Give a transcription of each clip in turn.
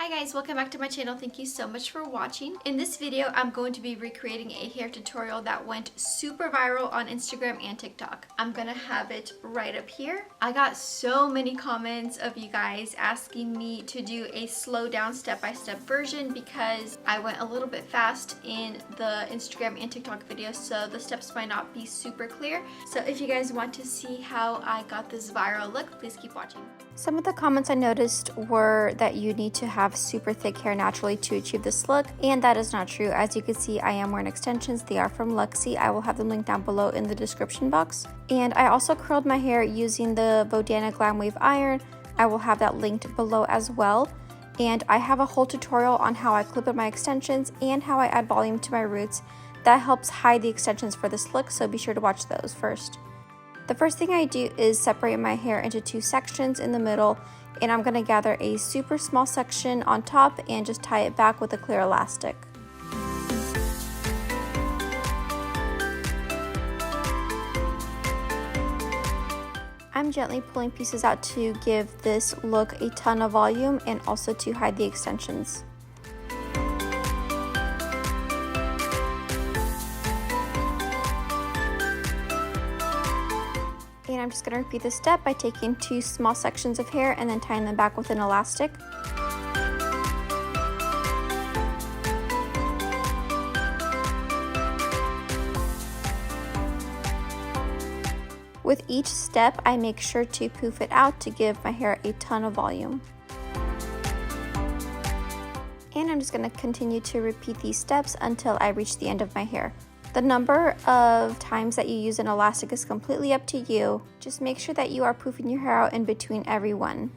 Hi guys, welcome back to my channel. Thank you so much for watching. In this video, I'm going to be recreating a hair tutorial that went super viral on Instagram and TikTok. I'm gonna have it right up here. I got so many comments of you guys asking me to do a slow down step-by-step version because I went a little bit fast in the Instagram and TikTok video, so the steps might not be super clear. So if you guys want to see how I got this viral look, please keep watching. Some of the comments I noticed were that you need to have super thick hair naturally to achieve this look, and that is not true. As you can see, I am wearing extensions. They are from Luxie. I will have them linked down below in the description box. And I also curled my hair using the Vodana Glamwave Iron. I will have that linked below as well. And I have a whole tutorial on how I clip in my extensions and how I add volume to my roots. That helps hide the extensions for this look, so be sure to watch those first. The first thing I do is separate my hair into two sections in the middle, and I'm going to gather a super small section on top and just tie it back with a clear elastic. I'm gently pulling pieces out to give this look a ton of volume and also to hide the extensions. And I'm just going to repeat this step by taking two small sections of hair and then tying them back with an elastic. With each step, I make sure to poof it out to give my hair a ton of volume. And I'm just going to continue to repeat these steps until I reach the end of my hair. The number of times that you use an elastic is completely up to you. Just make sure that you are poofing your hair out in between every one.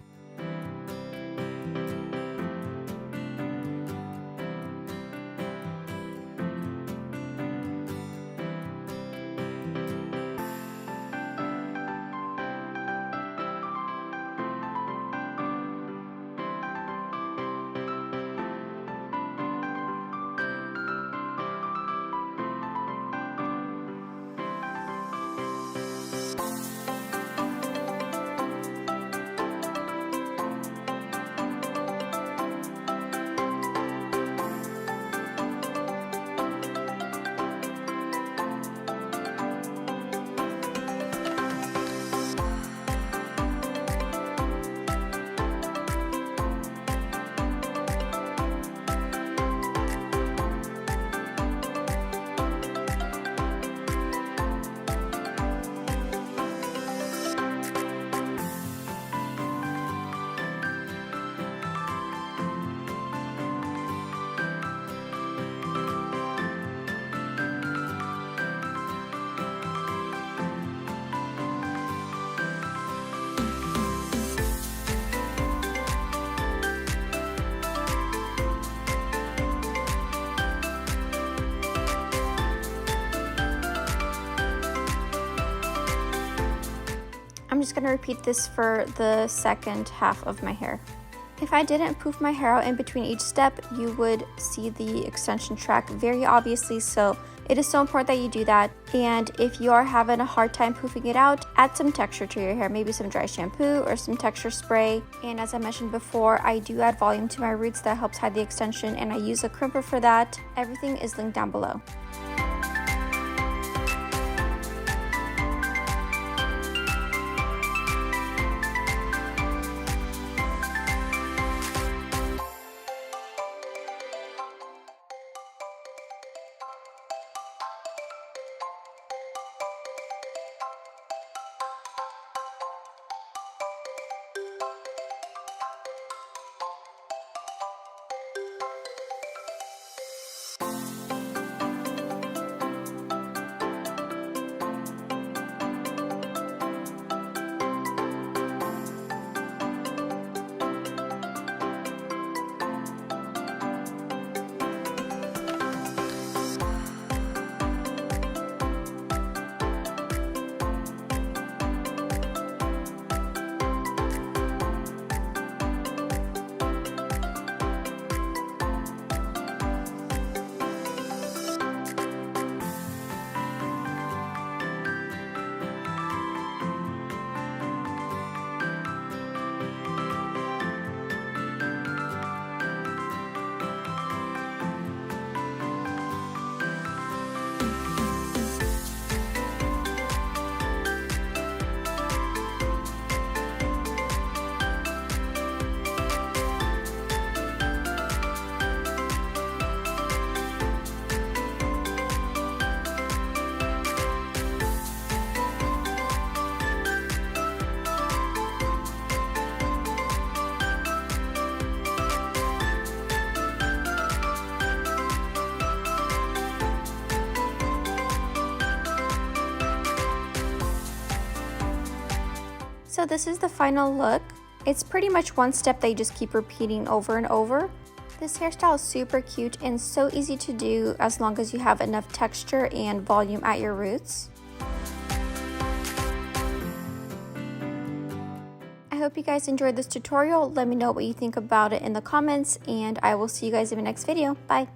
I'm just going to repeat this for the second half of my hair. If I didn't poof my hair out in between each step, you would see the extension track very obviously, so it is so important that you do that. And if you are having a hard time poofing it out, add some texture to your hair, maybe some dry shampoo or some texture spray. And as I mentioned before, I do add volume to my roots that helps hide the extension, and I use a crimper for that. Everything is linked down below. So this is the final look. It's pretty much one step that you just keep repeating over and over. This hairstyle is super cute and so easy to do as long as you have enough texture and volume at your roots. I hope you guys enjoyed this tutorial. Let me know what you think about it in the comments, and I will see you guys in my next video. Bye!